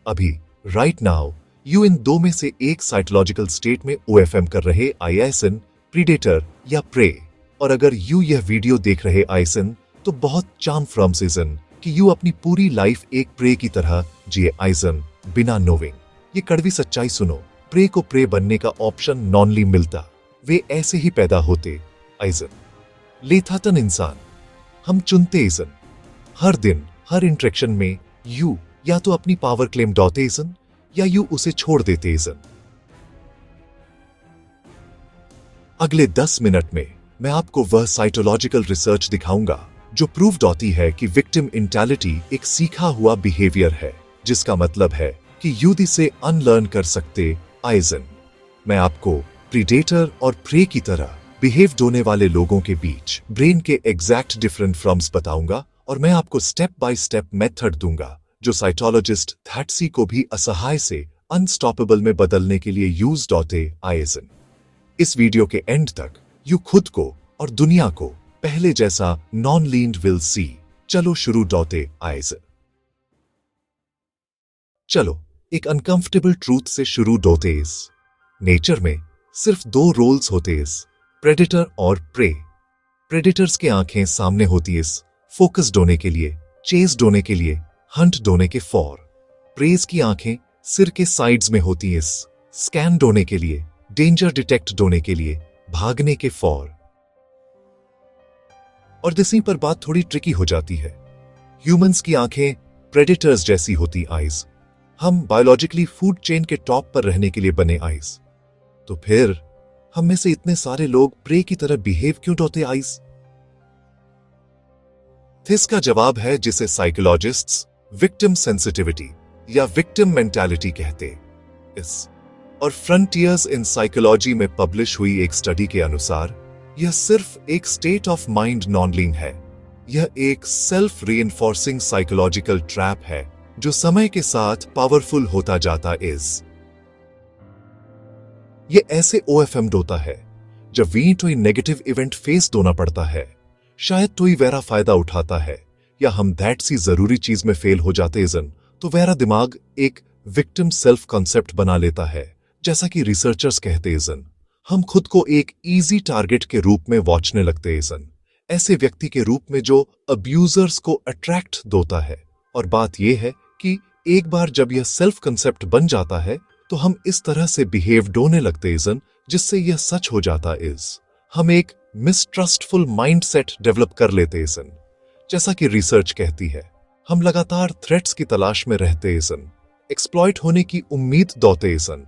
अभी right now you in दो में से एक साइकोलॉजिकल स्टेट में ओएफएम कर रहे आईएसएन, प्रीडेटर या प्रे। और अगर यू यह वीडियो देख रहे आईएसएन तो बहुत चार्म फ्रॉम सीजन कि यू अपनी पूरी लाइफ एक प्रे की तरह जिए आईएसएन बिना नोविंग। ये कड़वी सच्चाई सुनो, प्रे को प्रे बनने का ऑप्शन नॉनली मिलता, वे ऐसे ही पैदा होते आईएसएन। लेथातन इंसान हम चुनते इसन। हर दिन हर इंटरेक्शन में यू या तो अपनी पावर क्लेम डॉते इसन या यू उसे छोड़ देते इसन। अगले 10 मिनट में मैं आपको वह साइकोलॉजिकल रिसर्च दिखाऊंगा जो प्रूव्ड होती है कि विक्टिम इंटेलिटी एक सीखा हुआ बिहेवियर है, जिसका मतलब है कि यूद इसे अनलर्न कर सकते आईएसएन। मैं आपको प्रीडेटर और प्रे की तरह बिहेव होने वाले लोगों के बीच ब्रेन के एग्जैक्ट डिफरेंट फॉर्म्स बताऊंगा और मैं आपको स्टेप बाय स्टेप मेथड दूंगा जो साइकोलॉजिस्ट थैट्सी को भी असहाय से अनस्टॉपेबल में बदलने के लिए यूज होते आईएसएन। इस वीडियो के एंड तक यू खुद को और दुनिया को पहले जैसा नॉन लीन्ड विल सी। चलो शुरू होते आईएसएन। चलो एक अनकंफर्टेबल ट्रूथ से शुरू होते। इस नेचर में सिर्फ 2 रोल्स होते इस प्रेडेटर और प्रे। प्रेडेटर्स के आंखें सामने होती इस फोकस्ड होने के लिए, चेस्ड होने के लिए, हंट होने के फॉर। प्रेज की आंखें सिर के साइड्स में होती इस स्कैन होने के लिए, डेंजर डिटेक्ट होने के लिए, भागने के फॉर। और दिसनी पर बात थोड़ी ट्रिकी हो जाती है। ह्यूमंस की आंखें प्रेडेटर्स जैसी होती आईज। हम बायोलॉजिकली फूड चेन के टॉप पर रहने के लिए बने आईज। तो फिर हम में से इतने सारे लोग प्रे की तरह बिहेव क्यों होते आईज? इसका जवाब है जिसे साइकोलॉजिस्ट्स विक्टिम सेंसिटिविटी या विक्टिम मेंटालिटी कहते इस। और फ्रंटियर्स इन साइकोलॉजी में पब्लिश हुई एक स्टडी के अनुसार यह सिर्फ एक स्टेट ऑफ माइंड नॉनलिंग है। यह एक सेल्फ रीइंफोर्सिंग साइकोलॉजिकल ट्रैप है जो समय के साथ पावरफुल होता जाता इस। ये ऐसे ओएफएम होता है जब वी कोई नेगेटिव इवेंट फेस होना पड़ता है, शायद कोई वेरा फायदा उठाता है या हम दैट सी जरूरी चीज में फेल हो जाते इजन, तो वेरा दिमाग एक विक्टिम सेल्फ कॉन्सेप्ट बना लेता है। जैसा कि रिसर्चर्स कहते इजन, हम खुद को एक इजी टारगेट के रूप में वॉचने लगते इजन, ऐसे व्यक्ति के रूप में जो अब्यूजर्स को अट्रैक्ट होता है। और बात यह है कि एक बार जब यह सेल्फ कंसेप्ट बन जाता है तो हम इस तरह से बिहेव होने लगते इजन, जिससे यह सच हो जाता इज हम एक मिसट्रस्टफुल माइंडसेट डेवलप कर लेते इजन। जैसा कि रिसर्च कहती है, हम लगातार थ्रेट्स की तलाश में रहते इजन, एक्सप्लॉइट होने की उम्मीद होते इजन,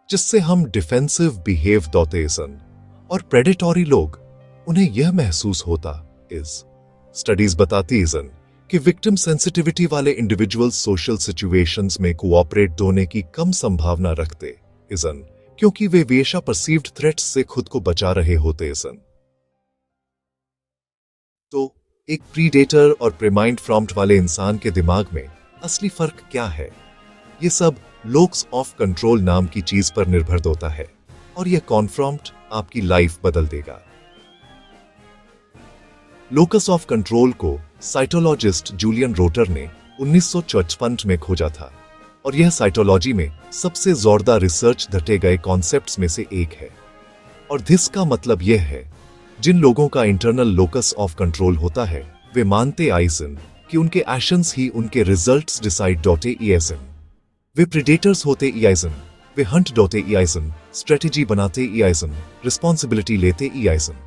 जिससे हम डिफेंसिव बिहेव होते इजन। और प्रेडेटोरी लोग, उन्हें यह महसूस होता इज। स्टडीज बताती इजन कि विक्टिम सेंसिटिविटी वाले इंडिविजुअल सोशल सिचुएशंस में कोऑपरेट होने की कम संभावना रखते इजन, क्योंकि वे हमेशा परसीव्ड थ्रेट्स से खुद को बचा रहे होते इजन। तो एक प्रीडेटर और प्रेमाइंड प्रॉम्प्ट वाले इंसान के दिमाग में असली फर्क क्या है? ये सब लोक्स ऑफ कंट्रोल नाम की चीज पर निर्भर होता है और यह कॉन्फ्रॉम्प्ट आपकी लाइफ बदल देगा। लोकस ऑफ कंट्रोल को साइकोलॉजिस्ट जूलियन रोटर ने 1954 में खोजा था और यह साइकोलॉजी में सबसे जोरदार रिसर्च धटे गए कॉन्सेप्ट्स में से एक है। और दिस का मतलब यह है, जिन लोगों का इंटरनल लोकस ऑफ कंट्रोल होता है वे मानते आईएसएन कि उनके एक्शंस ही उनके रिजल्ट्स डिसाइड होते ईएसएन। वे प्रेडेटर्स होते ईएसएन, वे हंट होते ईएसएन, स्ट्रेटेजी बनाते ईएसएन, रिस्पॉन्सिबिलिटी लेते ईएसएन।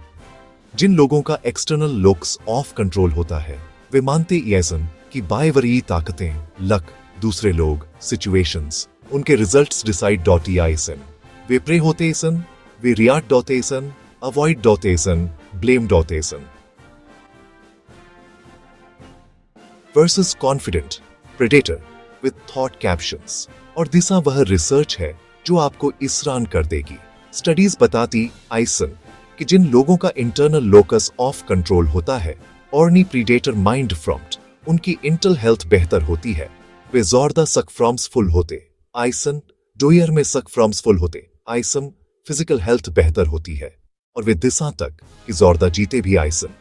जिन लोगों का एक्सटर्नल लोक्स ऑफ कंट्रोल होता है वे मानते ईएसएन कि बायवरी ताकतें, लक, दूसरे लोग, सिचुएशंस उनके रिजल्ट्स डिसाइड ईएसएन। वे प्रे होते इसन, वे रिएक्ट होते इसन, अवॉइड होते इसन, ब्लेम होते इसन। Versus confident predator with thought captions. और दिशा वह रिसर्च है जो आपको इसरान कर देगी। स्टडीज बताती आईएसएन कि जिन लोगों का इंटरनल लोकस ऑफ कंट्रोल होता है और प्रीडेटर माइंड फ्रॉम्प्ट, उनकी इंटल हेल्थ बेहतर होती है। वे जोरदा सक फ्रॉम्स फुल होते आईएसएन, डोयर में सक फ्रॉम्स फुल होते आईएसएन, फिजिकल हेल्थ बेहतर होती है। और वे दिशा तक कि जोरदा जीते भी आईएसएन।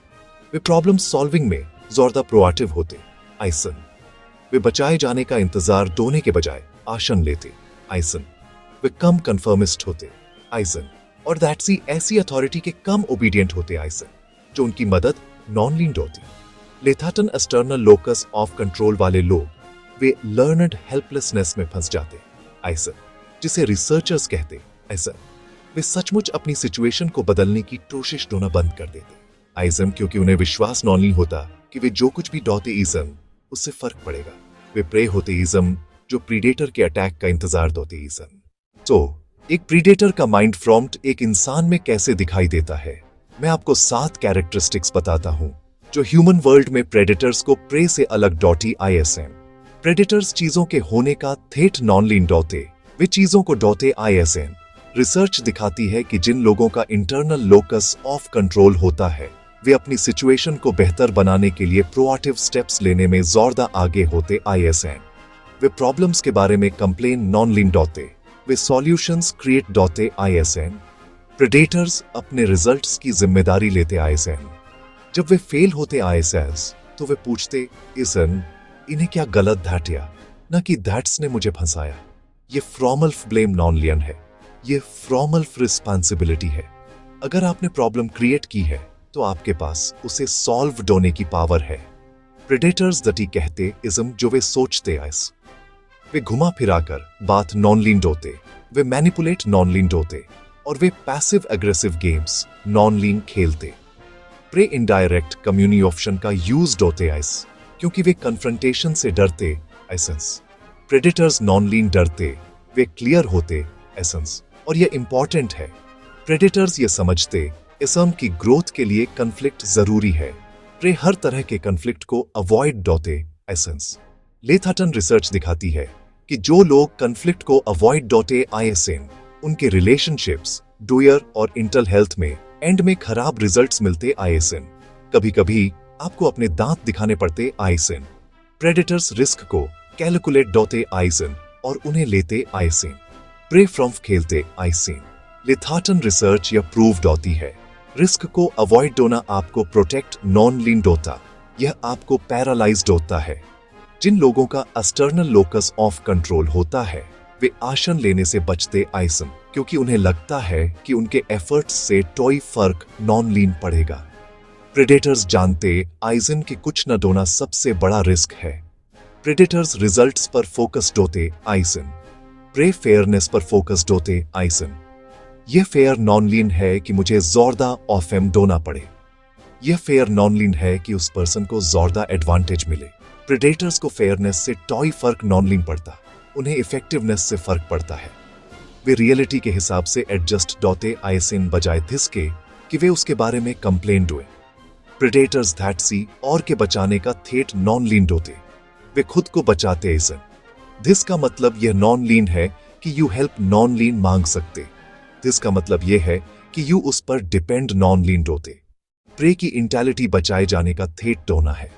वे प्रॉब्लम सॉल्विंग में जोरदा प्रोएक्टिव होते आईएसएन। वे बचाए जाने का इंतजार होने के बजाय आशन लेते, आइसन। वे कम कंफर्मिस्ट होते, आइसन। और दैट्सी ऐसी अथॉरिटी के कम ओबीडियंट होते, आइसन, जो उनकी मदद नॉन लीन्ड होती। लेथाटन एक्सटर्नल लोकस ऑफ कंट्रोल वाले लोग वे लर्नड हेल्पलेसनेस में फंस जाते, आइसन, जिसे रिसर्चर्स कहते, आइसन। वे सचमुच अपनी सिचुएशन को बदलने की कोशिश ढूंढना बंद कर देते, आइसन, क्योंकि उन्हें विश्वास नहीं होता कि वे जो कुछ भी डॉते ईजम उससे फर्क पड़ेगा। वे प्रे होते ईजम, जो प्रीडेटर के अटैक का इंतजार दोते ईजम। तो एक प्रीडेटर का माइंड फ्रॉम्प्ट एक इंसान में कैसे दिखाई देता है, मैं आपको 7 कैरेक्टरिस्टिक्स बताता हूं जो ह्यूमन वर्ल्ड में प्रेडेटर्स को प्रे से अलग डॉटी आईएसएम। प्रेडेटर्स चीजों के होने का थेट नॉन लीन डॉटे, वे चीजों को डॉटे आईएसएम। रिसर्च दिखाती है कि जिन लोगों का इंटरनल लोकस ऑफ कंट्रोल होता है वे अपनी सिचुएशन को बेहतर बनाने के लिए प्रोएक्टिव स्टेप्स लेने में ज्यादा आगे होते, आईएसएम। वे प्रॉब्लम्स के बारे में कंप्लेन नॉन लीन डॉटे, वे सॉल्यूशंस क्रिएट डॉटे, आईएसएम। प्रेडेटर्स अपने रिजल्ट्स की जिम्मेदारी लेते, आईएसएम। जब वे फेल होते, आईएसएस, तो वे पूछते, इसन, इन्हें क्या गलत धाटिया, न कि दैट्स ने मुझे फंसाया। ये फ्रॉमल्फ ब्लेम नॉन लियन है, ये फ्रॉमल्फ रिस्पॉन्सिबिलिटी है। अगर आपने प्रॉब्लम क्रिएट की है तो आपके पास उसे सॉल्व होने की पावर है। प्रेडेटर्स दटी कहते इज्म, जो वे सोचते आइस। वे घुमा फिराकर बात नॉन लीन्ड होते, वे मैनिपुलेट नॉन लीन्ड होते, और वे पैसिव एग्रेसिव गेम्स नॉन लीन खेलते। प्रे इनडायरेक्ट कम्युनी ऑप्शन का यूज होते आइस, क्योंकि वे कन्फ्रंटेशन से डरते, एसेंस। प्रेडेटर्स नॉन लीन डरते, वे क्लियर होते, एसेंस। और यह इंपॉर्टेंट है, प्रेडेटर्स ये समझते इसम की ग्रोथ के लिए कन्फ्लिक्ट जरूरी है। प्रे हर तरह के कन्फ्लिक्ट को अवॉइड डॉटे, एसेंस। लेथाटन रिसर्च दिखाती है कि जो लोग कन्फ्लिक्ट को अवॉइड डॉटे आईएसएन, उनके रिलेशनशिप्स, डुयर और इंटल हेल्थ में एंड में खराब रिजल्ट्स मिलते, आईएसएन। कभी कभी आपको अपने दांत दिखाने पड़ते, आईएसएन। प्रेडेटर्स रिस्क को कैलकुलेट डॉटे, आईएसएन, और उन्हें लेते, आईएसएन। प्रे फ्रॉम्फ खेलते, आईएसएन। लेथाटन रिसर्च यह प्रूव्ड होती है, रिस्क को अवॉइड होना आपको प्रोटेक्ट नॉन लीन्ड होता, यह आपको पैरालाइज्ड होता है। जिन लोगों का एक्सटर्नल लोकस ऑफ कंट्रोल होता है वे आशन लेने से बचते, आइसन, क्योंकि उन्हें लगता है कि उनके एफर्ट्स से कोई फर्क नॉन लीन पड़ेगा। प्रेडेटर्स जानते आइजन के कुछ न होना सबसे बड़ा रिस्क है। प्रेडेटर्स रिजल्ट्स पर फोकस्ड होते, आइसन। प्रे फेयरनेस पर फोकस्ड होते, आइसन। यह फेयर नॉन लीन है कि मुझे जोरदा ऑफेम दोना पड़े। यह फेयर नॉन लीन है कि उस पर्सन को जोरदा एडवांटेज मिले। प्रेडेटर्स को फेयरनेस से टॉय फर्क नॉन लीन पड़ता, उन्हें इफेक्टिवनेस से फर्क पड़ता है। वे रियलिटी के हिसाब से एडजस्ट डॉटे आइसिन बजाय थिसके कि वे उसके बारे में कंप्लेन हुए। प्रेडेटर्स दैट्सी और के बचाने का थेट नॉन लीन होते, वे खुद को बचाते ऐसन। दिस का मतलब यह नॉन लीन है कि यू हेल्प नॉन लीन मांग सकते। दिस का मतलब यह है कि यू उस पर डिपेंड नॉन लीन होते। प्रे की इंटेलिटी बचाए जाने का थेट होना है।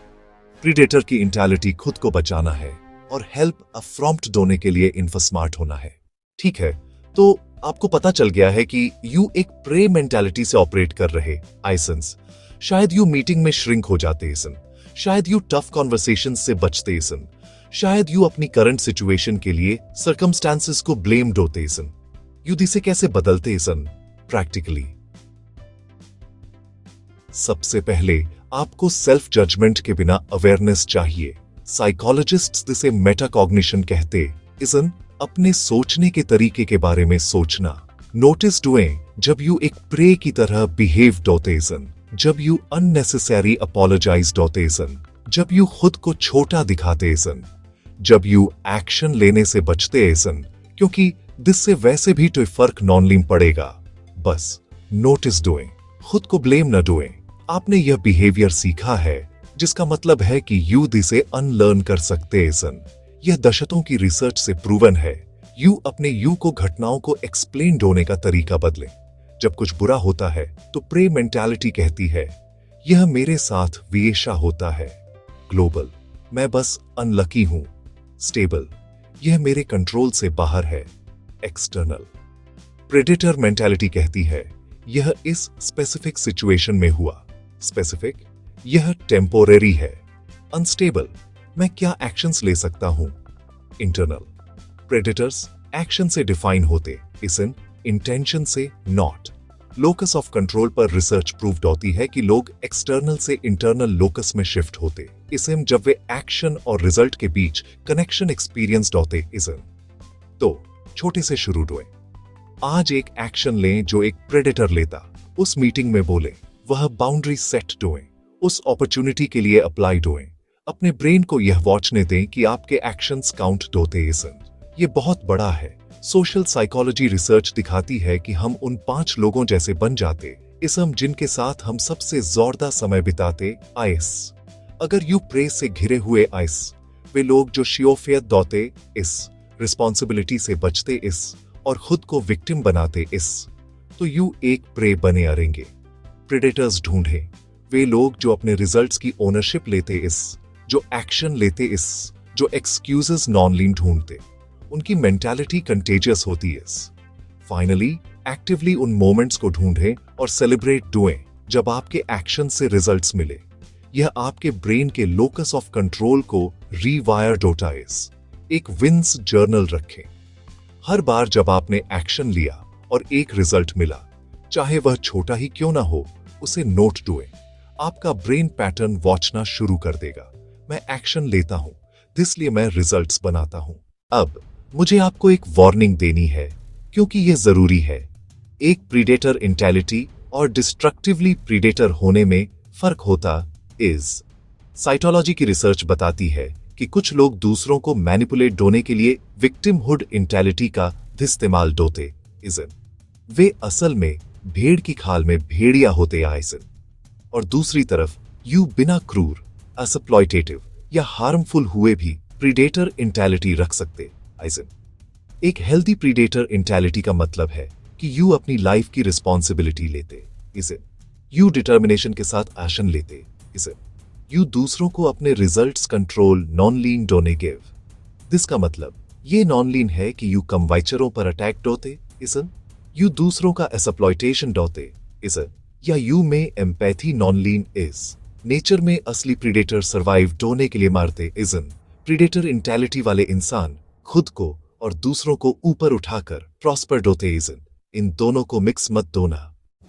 प्रीडेटर की इंटेलिटी खुद को बचाना है और हेल्प अफ्रॉम्प्ट होने के लिए इन्फस्मार्ट होना है। ठीक है, तो आपको पता चल गया है कि यू एक प्रे मेंटालिटी से ऑपरेट कर रहे आइसन्स। शायद यू मीटिंग में श्रिंक हो जाते इसन, शायद यू टफ कॉन्वर्सेशन से बचते इसन, शायद यू अपनी करंट सिचुएशन के लिए सर्कमस्टांसेस को ब्लेम्ड होते इसन। यू दिसे कैसे बदलते इसन प्रैक्टिकली? सबसे पहले आपको सेल्फ जजमेंट के बिना अवेयरनेस चाहिए। साइकोलॉजिस्ट्स जिसे मेटाकॉग्निशन कहते इसन अपने सोचने के तरीके के बारे में सोचना। नोटिस डुएं जब यू एक प्रे की तरह बिहेव होते इसन, जब यू अननेसेसरी अपोलोजाइज होते इसन, जब यू खुद को छोटा दिखाते इसन, जब यू एक्शन लेने से बचते इसन, क्योंकि जिससे वैसे भी तो फर्क नॉन लीम पड़ेगा। बस नोटिस डुएं, खुद को ब्लेम न डुएं। आपने यह बिहेवियर सीखा है जिसका मतलब है कि यू इसे अनलर्न कर सकते इसन। यह दशकों की रिसर्च से प्रूवन है। यू अपने यू को घटनाओं को एक्सप्लेन होने का तरीका बदले। जब कुछ बुरा होता है तो प्रे मेंटालिटी कहती है यह मेरे साथ हमेशा होता है। ग्लोबल, मैं बस अनलकी हूं। स्टेबल, यह मेरे कंट्रोल से बाहर है। एक्सटर्नल, प्रेडेटर मेंटालिटी कहती है यह इस स्पेसिफिक सिचुएशन में हुआ। स्पेसिफिक, यह टेम्पोरेरी है। अनस्टेबल, मैं क्या एक्शंस ले सकता हूं। इंटरनल, प्रेडेटर्स एक्शन से डिफाइन होते, इसन इंटेंशन से नॉट। लोकस ऑफ कंट्रोल पर रिसर्च प्रूव्ड होती है कि लोग एक्सटर्नल से इंटरनल लोकस में शिफ्ट होते, इसम जब वे एक्शन और रिजल्ट के बीच कनेक्शन एक्सपीरियंस्ड होते, इसम। तो छोटे से शुरू हुए। आज एक एक्शन लें जो एक प्रेडेटर लेता, उस मीटिंग में बोले, वह बाउंड्री सेट डोएं, उस अपॉर्चुनिटी के लिए अप्लाई डोएं। अपने ब्रेन को यह वॉचने दें कि आपके एक्शंस काउंट होते, इसम। ये बहुत बड़ा है। सोशल साइकोलॉजी रिसर्च दिखाती है कि हम उन 5 लोगों जैसे बन जाते, इसम जिनके साथ हम सबसे ज्यादा समय बिताते, आइस। अगर यू प्रे से घिरे हुए आइस, वे लोग जो शियोफियत दौते, इस रिस्पॉन्सिबिलिटी से बचते, इस और खुद को विक्टिम बनाते, इस तो यू एक प्रे बने अरेंगे। प्रेडेटर्स ढूंढे वे लोग जो अपने रिजल्ट्स की ओनरशिप लेते, इस जो एक्शन लेते, इस जो एक्सक्यूजेस नॉन लीन ढूंढते। उनकी मेंटालिटी कंटेजियस होती है। फाइनली एक्टिवली उन मोमेंट्स को ढूंढें और सेलिब्रेट डुएं जब आपके एक्शन से रिजल्ट्स मिले। यह आपके ब्रेन के लोकस ऑफ कंट्रोल को रीवायर डोटाइज। एक विंस जर्नल रखें। हर बार जब आपने एक्शन लिया और एक रिजल्ट मिला, चाहे वह छोटा ही क्यों ना हो, उसे नोट डुएं। आपका ब्रेन पैटर्न वॉचना शुरू कर देगा। मैं एक्शन लेता हूं, इसलिए मैं रिजल्ट्स बनाता हूं। अब मुझे आपको एक वार्निंग देनी है, क्योंकि यह जरूरी है। एक प्रीडेटर इंटेलिटी और डिस्ट्रक्टिवली प्रीडेटर होने में फर्क होता इज। साइटोलॉजी की रिसर्च बताती है कि कुछ लोग दूसरों को मैनिपुलेट डोने के लिए विक्टिमहुड इंटेलिटी का इस्तेमाल डोते, इजन। वे असल में भेड़ की खाल में भेड़िया होते, आइजन। और दूसरी तरफ यू बिना क्रूर, एक्सप्लॉयटेटिव या हार्मफुल हुए भी प्रीडेटर इंटेलिटी रख सकते, आइजन। एक हेल्दी प्रीडेटर इंटेलिटी का मतलब है कि यू अपनी लाइफ की रिस्पॉन्सिबिलिटी लेते, इजन। यू डिटर्मिनेशन के साथ एक्शन लेते, इजन। यू दूसरों को अपने रिजल्ट्स कंट्रोल नॉन लीन डोने गिव। जिसका मतलब ये नॉन लीन है कि यू कमवाइचरों पर अटैक डोते, इजन। यू दूसरों का एक्सप्लॉयटेशन डोते, इजन। या यू में empathy non lean is. Nature में असली प्रीडेटर सर्वाइव डोने के लिए मारते, इजन। प्रीडेटर इंटेलिटी वाले इंसान खुद को और दूसरों को ऊपर उठाकर प्रॉस्पर डोते, इजन। इन दोनों को मिक्स मत दोना।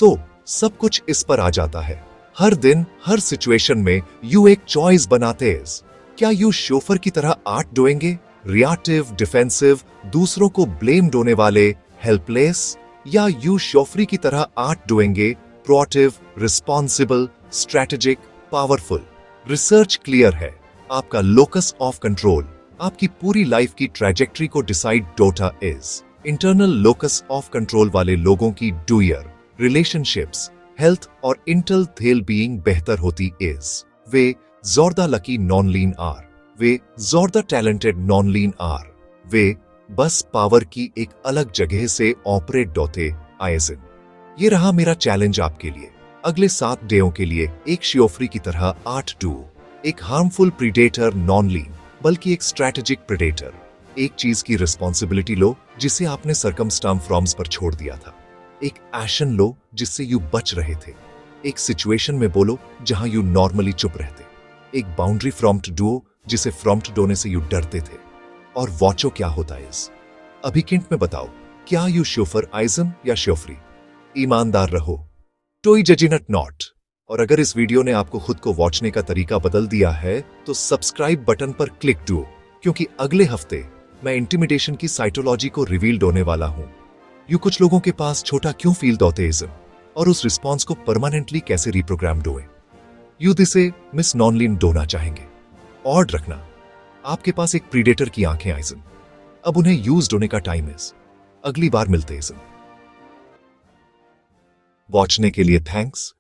तो सब कुछ इस पर आ जाता है। हर दिन हर सिचुएशन में यू एक चॉइस बनाते इज। क्या यू शोफर की तरह आर्ट डोएंगे, रिएक्टिव, डिफेंसिव, दूसरों को ब्लेम डोने वाले, हेल्पलेस, या यू शोफरी की तरह आर्ट डोएंगे, proactive, responsible, strategic, powerful. Research clear है, आपका लोकस ऑफ कंट्रोल आपकी पूरी लाइफ की ट्रैजेक्टरी को डिसाइड डोटा इज। इंटरनल लोकस ऑफ कंट्रोल वाले लोगों की डूयर, रिलेशनशिप्स, हेल्थ और इंटल थेल बीइंग बेहतर होती इज। वे ज्यादा लकी नॉन लीन आर। वे ज्यादा टैलेंटेड नॉन लीन आर। वे बस पावर की एक अलग जगह से ऑपरेट डोते, आइजन। ये रहा मेरा चैलेंज आपके लिए। अगले 7 डेयों के लिए एक शियोफ्री की तरह 8 डू। एक हार्मफुल प्रीडेटर नॉन लीन बल्कि एक स्ट्रैटेजिक प्रेडेटर। एक चीज की रिस्पॉन्सिबिलिटी लो जिसे आपने सरकमस्टांस फ्रॉम्स पर छोड़ दिया था। एक एक्शन लो जिससे यू बच रहे थे। एक सिचुएशन में बोलो जहां यू नॉर्मली चुप रहते। एक बाउंड्री फ्रॉम्प्ट डुओ जिसे फ्रॉम्प्ट डोने से यू डरते थे। और वॉचो क्या होता है इस। अभी किंट में बताओ, क्या यू शोफर आइजम या शोफरी? ईमानदार रहो, टोई जजिनट नॉट। और अगर इस वीडियो ने आपको खुद को वॉचने का तरीका बदल दिया है तो सब्सक्राइब बटन पर क्लिक दो, क्योंकि अगले हफ्ते मैं इंटिमिडेशन की साइटोलॉजी को रिवील होने वाला हूं। यू कुछ लोगों के पास छोटा क्यों फील होते इज्म और उस रिस्पॉन्स को परमानेंटली कैसे रिप्रोग्राम डोए। यू दिसे मिस नॉनलीन डोना चाहेंगे। और रखना, आपके पास एक प्रीडेटर की आंखें आइजन। अब उन्हें यूज होने का टाइम इज। अगली बार मिलते इज्म। वॉचने के लिए थैंक्स।